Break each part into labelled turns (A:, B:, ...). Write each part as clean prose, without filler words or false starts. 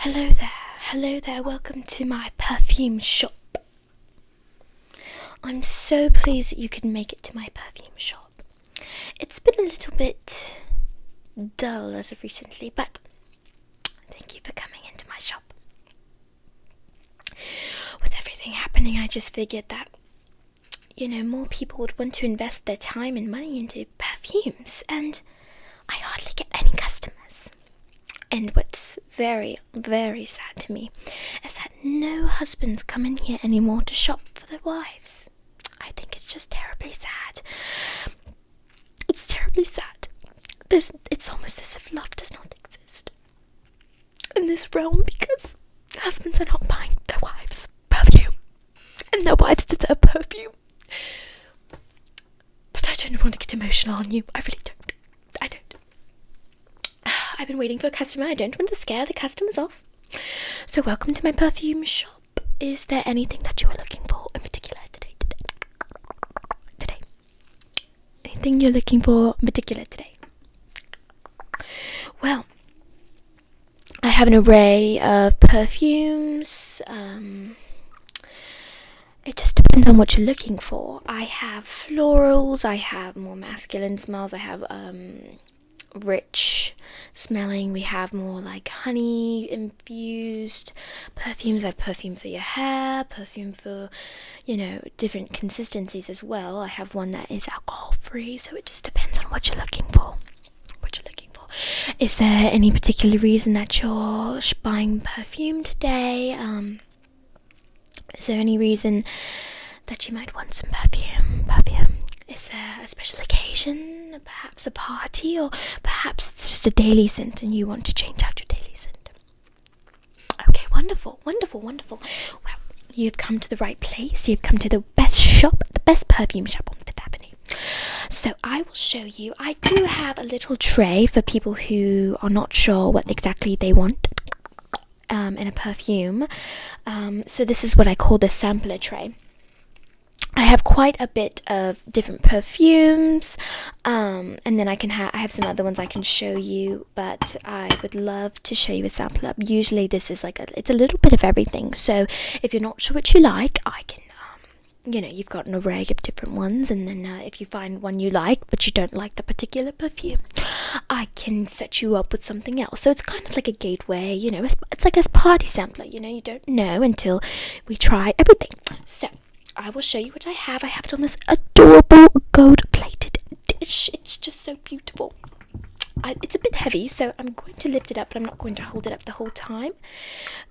A: Hello there, welcome to my perfume shop. I'm so pleased that you could make it to my perfume shop. It's been a little bit dull as of recently, but thank you for coming into my shop. With everything happening, I just figured that, more people would want to invest their time and money into perfumes, and I hardly get any customers. And what's very, very sad to me is that no husbands come in here anymore to shop for their wives. I think it's just terribly sad. It's terribly sad. It's almost as if love does not exist in this realm because husbands are not buying their wives perfume. And their wives deserve perfume. But I don't want to get emotional on you. I really don't. I've been waiting for a customer. I don't want to scare the customers off. So welcome to my perfume shop. Is there anything that you are looking for in particular today? Anything you're looking for in particular today? Well, I have an array of perfumes. It just depends on what you're looking for. I have florals. I have more masculine smells. I have rich smelling. We have more like honey infused perfumes. I have perfume for your hair, perfume for different consistencies as well. I have one that is alcohol free, so it just depends on what you're looking for. Is there any particular reason that you're buying perfume today? Is there any reason that you might want some perfume? Is there a special occasion, perhaps a party, or perhaps it's just a daily scent and you want to change out your daily scent? Okay, wonderful. Well, you've come to the right place. You've come to the best shop, the best perfume shop on Fifth Avenue. So I will show you. I do have a little tray for people who are not sure what exactly they want in a perfume. So this is what I call the sampler tray. I have quite a bit of different perfumes, and then I have some other ones I can show you, but I would love to show you a sampler. Usually this is it's a little bit of everything, so if you're not sure what you like, I can, you've got an array of different ones, and then if you find one you like, but you don't like the particular perfume, I can set you up with something else. So it's kind of like a gateway, it's like a party sampler, you don't know until we try everything. So I will show you what I have. I have it on this adorable gold-plated dish. It's just so beautiful. It's a bit heavy, so I'm going to lift it up, but I'm not going to hold it up the whole time.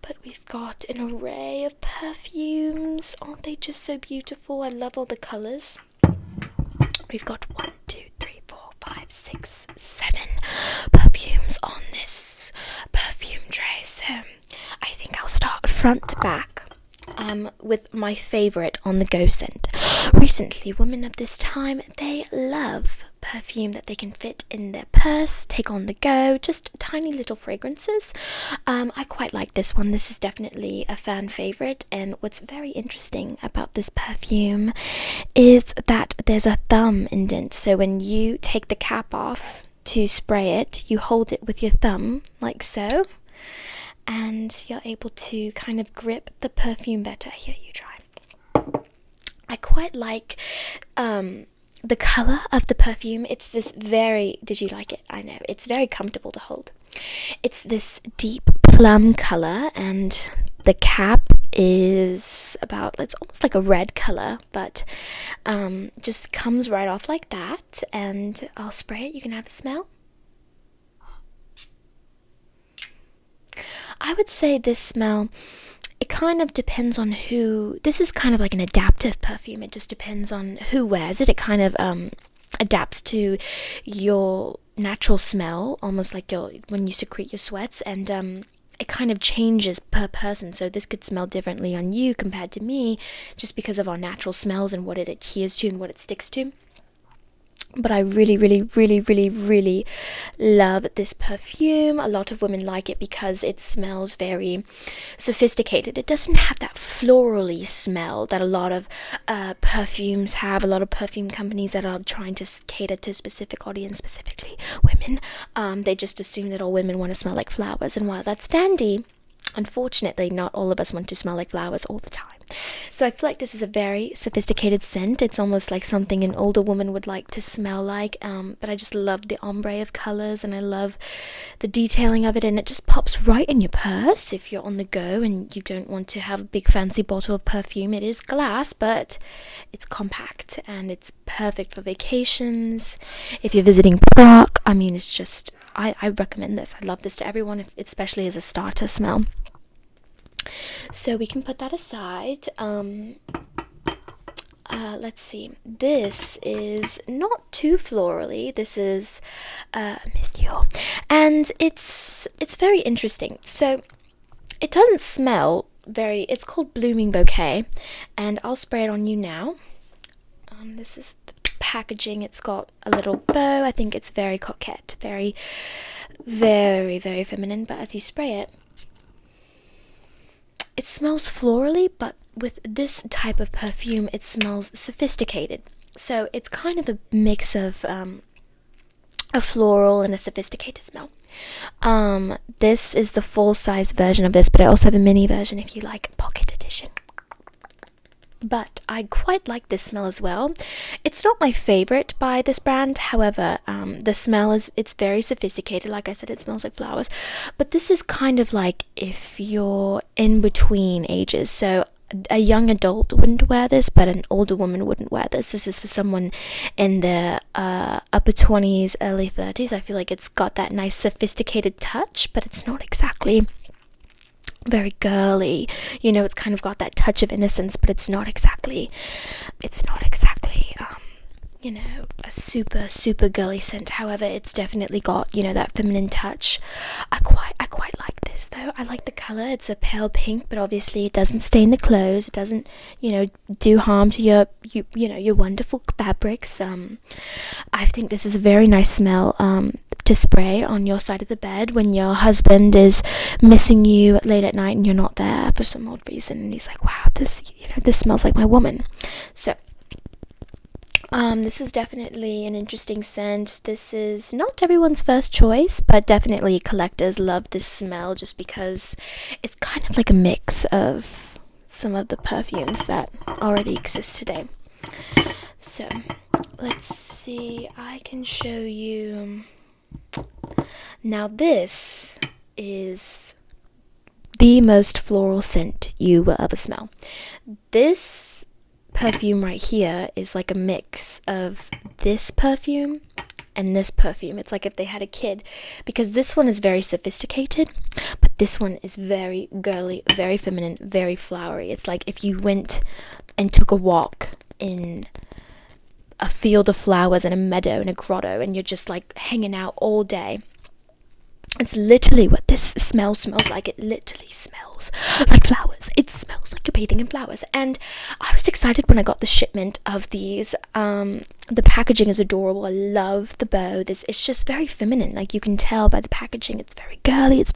A: But we've got an array of perfumes. Aren't they just so beautiful? I love all the colours. We've got 1, 2, 3, 4, 5, 6, 7 perfumes on this perfume tray. So I think I'll start front to back. With my favourite on the go scent. Recently, women of this time, they love perfume that they can fit in their purse, take on the go, just tiny little fragrances. I quite like this one. This is definitely a fan favourite, and what's very interesting about this perfume is that there's a thumb indent. So when you take the cap off to spray it, you hold it with your thumb, like so, and you're able to kind of grip the perfume better. Here, you try. I quite like the colour of the perfume. It's this did you like it? I know, it's very comfortable to hold. It's this deep plum colour, and the cap is it's almost like a red colour, but just comes right off like that, and I'll spray it. You can have a smell. I would say this smell, it kind of depends on this is kind of like an adaptive perfume. It just depends on who wears it. It kind of adapts to your natural smell, almost like when you secrete your sweats, and it kind of changes per person. So this could smell differently on you compared to me, just because of our natural smells and what it adheres to and what it sticks to. But I really, really, really, really, really love this perfume. A lot of women like it because it smells very sophisticated. It doesn't have that florally smell that a lot of perfumes have. A lot of perfume companies that are trying to cater to a specific audience, specifically women. They just assume that all women want to smell like flowers. And while that's dandy, unfortunately, not all of us want to smell like flowers all the time. So I feel like this is a very sophisticated scent. It's almost like something an older woman would like to smell like, but I just love the ombre of colors, and I love the detailing of it, and it just pops right in your purse if you're on the go and you don't want to have a big fancy bottle of perfume. It is glass, but it's compact and it's perfect for vacations. If you're visiting Prague, I mean, it's just, I recommend this. I love this to everyone, especially as a starter smell. So we can put that aside. Let's see. This is not too florally. This is Miss Dior, and it's very interesting. So it doesn't smell very. It's called Blooming Bouquet, and I'll spray it on you now. This is the packaging. It's got a little bow. I think it's very coquette, very, very, very feminine. But as you spray it, it smells florally, but with this type of perfume, it smells sophisticated. So it's kind of a mix of a floral and a sophisticated smell. This is the full-size version of this, but I also have a mini version if you like, pocket edition. But I quite like this smell as well. It's not my favorite by this brand, however, the smell it's very sophisticated. Like I said, it smells like flowers, but this is kind of like if you're in between ages. So a young adult wouldn't wear this, but an older woman wouldn't wear this. This is for someone in their upper 20s, early 30s. I feel like it's got that nice sophisticated touch, but it's not exactly very girly. You know, it's kind of got that touch of innocence, but it's not exactly you know, a super girly scent. However, it's definitely got, you know, that feminine touch. I quite like this though. I like the color. It's a pale pink, but obviously it doesn't stain the clothes. It doesn't, you know, do harm to your wonderful fabrics. I think this is a very nice smell to spray on your side of the bed when your husband is missing you late at night and you're not there for some odd reason, and he's like, wow, this smells like my woman. So this is definitely an interesting scent. This is not everyone's first choice, but definitely collectors love this smell just because it's kind of like a mix of some of the perfumes that already exist today. So let's see, I can show you. Now this is the most floral scent you will ever smell. This perfume right here is like a mix of this perfume and this perfume. It's like if they had a kid, because this one is very sophisticated, but this one is very girly, very feminine, very flowery. It's like if you went and took a walk in a field of flowers in a meadow in a grotto and you're just like hanging out all day. It's literally what this smells like. It literally smells like flowers. It smells like you're bathing in flowers. And I was excited when I got the shipment of these. The packaging is adorable. I love the bow. It's just very feminine. Like you can tell by the packaging, it's very girly. It's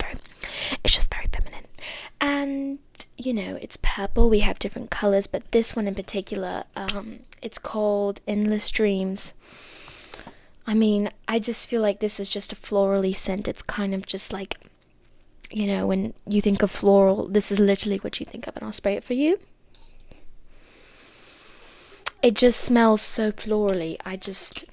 A: just very feminine. And you know, it's purple. We have different colors, but this one in particular, it's called Endless Dreams. I mean, I just feel like this is just a florally scent. It's kind of just like, you know, when you think of floral, this is literally what you think of, and I'll spray it for you. It just smells so florally. I just,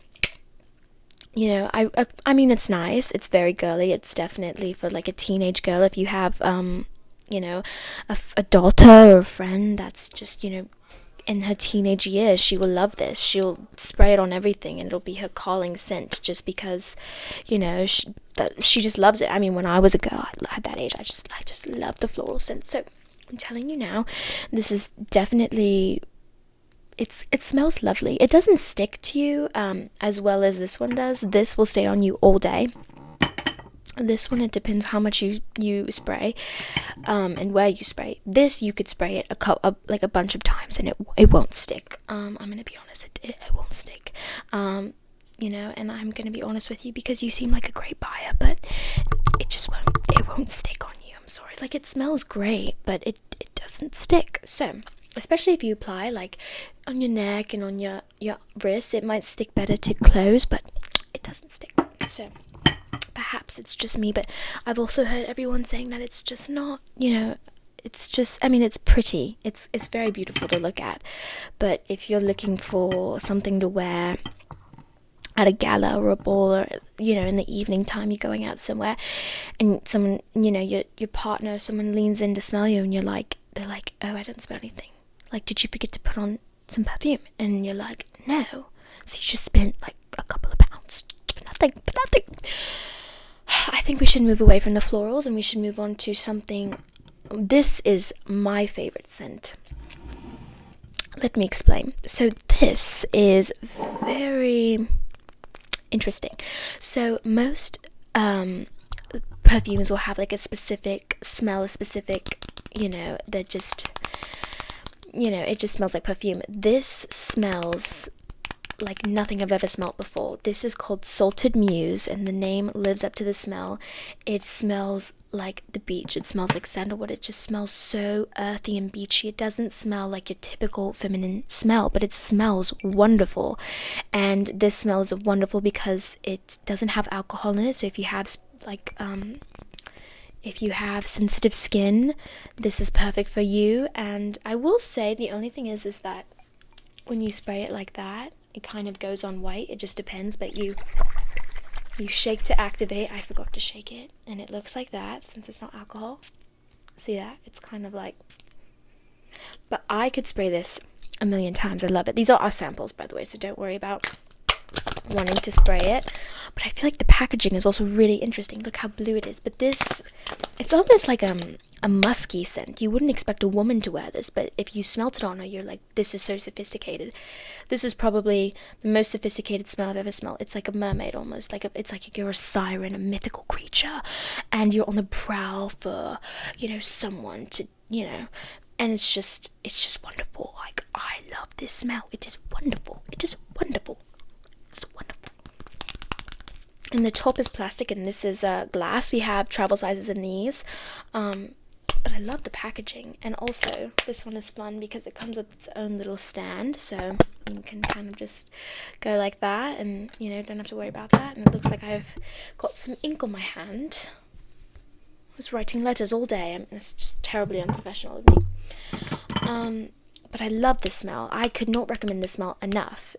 A: you know, I mean, it's nice. It's very girly. It's definitely for like a teenage girl. If you have, you know, a daughter or a friend that's just, you know, in her teenage years, she will love this. She'll spray it on everything and it'll be her calling scent just because, you know, she just loves it. I mean, when I was a girl at that age, I just loved the floral scent. So I'm telling you now, this is definitely, it smells lovely. It doesn't stick to you as well as this one does. This will stay on you all day. This one, it depends how much you spray and where you spray. This, you could spray it like a bunch of times and it won't stick. I'm gonna be honest, it won't stick. You know, and I'm gonna be honest with you because you seem like a great buyer, but it won't stick on you. I'm sorry. Like, it smells great, but it doesn't stick. So especially if you apply like on your neck and on your wrist, it might stick better to clothes, but it doesn't stick. So perhaps it's just me, but I've also heard everyone saying that it's just not, you know, it's just, I mean, it's pretty, it's very beautiful to look at, but if you're looking for something to wear at a gala or a ball, or, you know, in the evening time you're going out somewhere and someone, you know, your partner, someone leans in to smell you and they're like, oh, I don't smell anything, like, did you forget to put on some perfume? And you're like, no. So you just spent like a couple of pounds for nothing. I think we should move away from the florals and we should move on to something. This is my favorite scent. Let me explain. So this is very interesting. So most perfumes will have like a specific smell, a specific, you know, they're just, you know, it just smells like perfume. This smells like nothing I've ever smelled before. This is called Salted Muse, and the name lives up to the smell. It smells like the beach. It smells like sandalwood. It just smells so earthy and beachy. It doesn't smell like your typical feminine smell, but it smells wonderful. And this smell is wonderful because it doesn't have alcohol in it. So if you have like if you have sensitive skin, this is perfect for you. And I will say the only thing is that when you spray it like that, it kind of goes on white. It just depends, but you shake to activate. I forgot to shake it, and it looks like that since it's not alcohol. See that? It's kind of like, but I could spray this a million times. I love it. These are our samples, by the way, so don't worry about wanting to spray it. But I feel like the packaging is also really interesting. Look how blue it is. But this, it's almost like a musky scent. You wouldn't expect a woman to wear this, but if you smelt it on her, you're like, this is so sophisticated. This is probably the most sophisticated smell I've ever smelled. It's like a mermaid almost. It's like you're a siren, a mythical creature, and you're on the prowl for, you know, someone to, you know, and it's just wonderful. Like, I love this smell. It is wonderful. It is wonderful. It's wonderful. And the top is plastic, and this is glass. We have travel sizes in these. But I love the packaging, and also this one is fun because it comes with its own little stand, so you can kind of just go like that, and you know, don't have to worry about that. And it looks like I've got some ink on my hand. I was writing letters all day, and it's just terribly unprofessional of me. But I love this smell. I could not recommend this smell enough.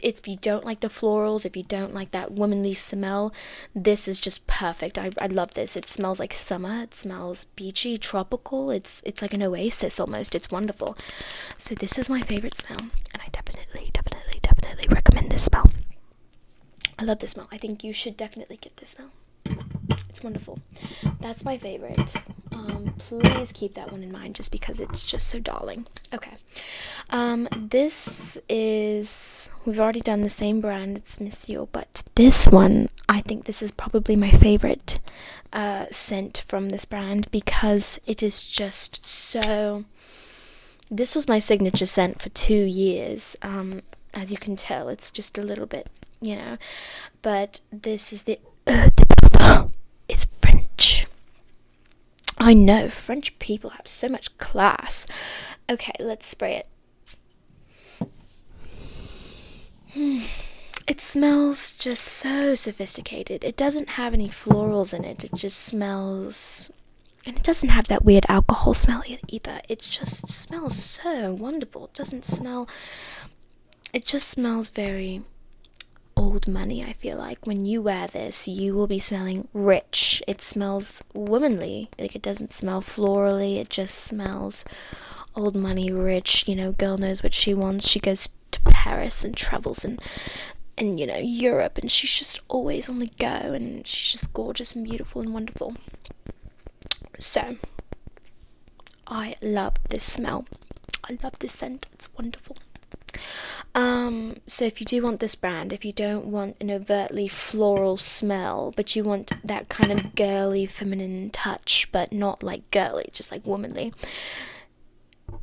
A: If you don't like the florals, if you don't like that womanly smell, this is just perfect. I love this. It smells like summer. It smells beachy, tropical. It's like an oasis almost. It's wonderful. So this is my favorite smell, and I definitely recommend this smell. I love this smell. I think you should definitely get this smell. It's wonderful. That's my favorite. Please keep that one in mind just because it's just so darling. Okay. This is, we've already done the same brand, it's Monsieur, but this one, I think this is probably my favorite scent from this brand because it is just so, this was my signature scent for 2 years. As you can tell, it's just a little bit, you know, but this is the it's French. I know, French people have so much class. Okay, let's spray it. It smells just so sophisticated. It doesn't have any florals in it. It just smells, and it doesn't have that weird alcohol smell either. It just smells so wonderful. It doesn't smell, it just smells very old money. I feel like when you wear this, you will be smelling rich. It smells womanly. Like, it doesn't smell florally. It just smells old money, rich. You know, girl knows what she wants. She goes to Paris and travels and you know, Europe, and she's just always on the go, and she's just gorgeous and beautiful and wonderful. So I love this smell. I love this scent. It's wonderful. So if you do want this brand, if you don't want an overtly floral smell, but you want that kind of girly, feminine touch, but not like girly, just like womanly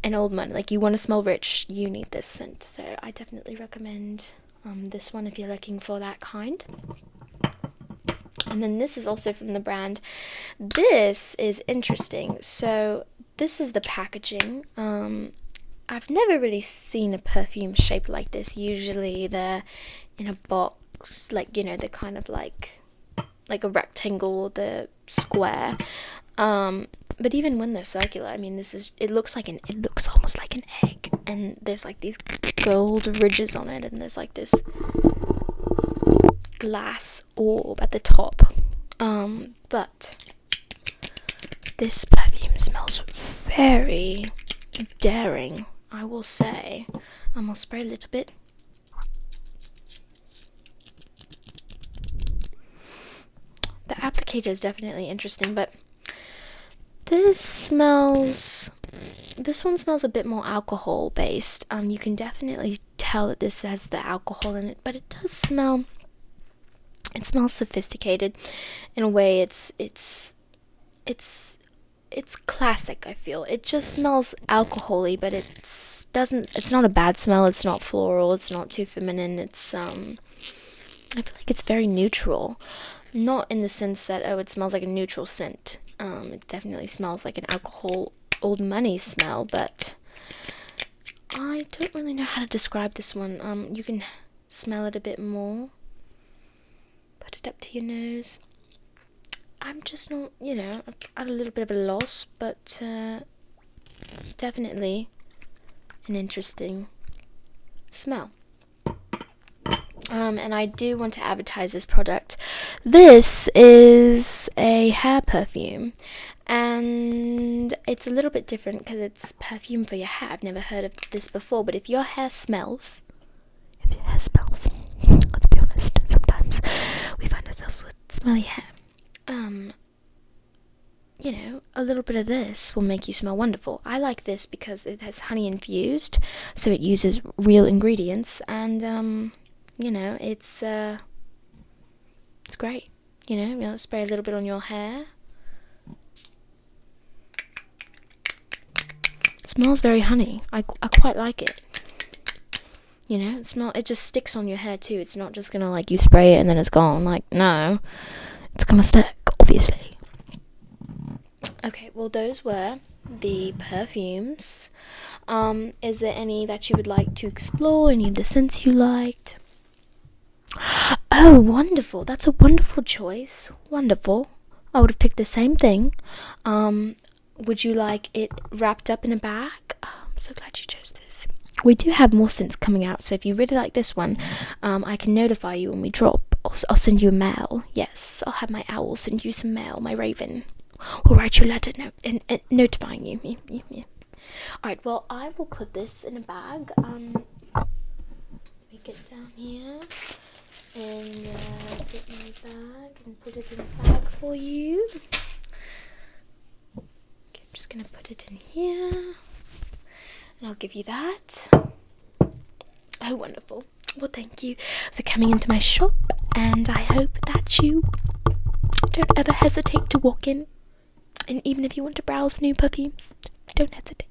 A: and old money, like you want to smell rich, you need this scent. So I definitely recommend this one if you're looking for that kind. And then this is also from the brand. This is interesting. So this is the packaging. I've never really seen a perfume shaped like this. Usually they're in a box, like, you know, they're kind of like like a rectangle or the square. But even when they're circular, I mean, it looks almost like an egg, and there's like these gold ridges on it, and there's like this glass orb at the top. But this perfume smells very daring, I will say. I'll spray a little bit. The applicator is definitely interesting, but this one smells a bit more alcohol based. You can definitely tell that this has the alcohol in it, but it smells sophisticated in a way. It's classic, I feel. It just smells alcohol-y, but it's not a bad smell. It's not floral, it's not too feminine. It's I feel like it's very neutral. Not in the sense that, it smells like a neutral scent. It definitely smells like an alcohol, old money smell, but I don't really know how to describe this one. You can smell it a bit more. Put it up to your nose. I'm just not, at a little bit of a loss, but definitely an interesting smell. And I do want to advertise this product. This is a hair perfume, and it's a little bit different because it's perfume for your hair. I've never heard of this before, but if your hair smells, let's be honest, sometimes we find ourselves with smelly hair. A little bit of this will make you smell wonderful. I like this because it has honey infused, so it uses real ingredients, and it's great. Spray a little bit on your hair. It smells very honey. I quite like it. It just sticks on your hair too. It's not just gonna like you spray it and then it's gone. Like, no, it's gonna stick, obviously. Okay, well, those were the perfumes. Is there any that you would like to explore? Any of the scents you liked? Oh, wonderful. That's a wonderful choice. Wonderful. I would have picked the same thing. Would you like it wrapped up in a bag? Oh, I'm so glad you chose this. We do have more scents coming out, so if you really like this one, I can notify you when we drop. I'll send you a mail. Yes, I'll have my owl send you some mail, my raven. We'll write you a letter notifying you. Yeah. Alright, well, I will put this in a bag. Let me get down here and get my bag and put it in a bag for you. Okay, I'm just going to put it in here. And I'll give you that. Oh, wonderful. Well, thank you for coming into my shop, and I hope that you don't ever hesitate to walk in. And even if you want to browse new perfumes, don't hesitate.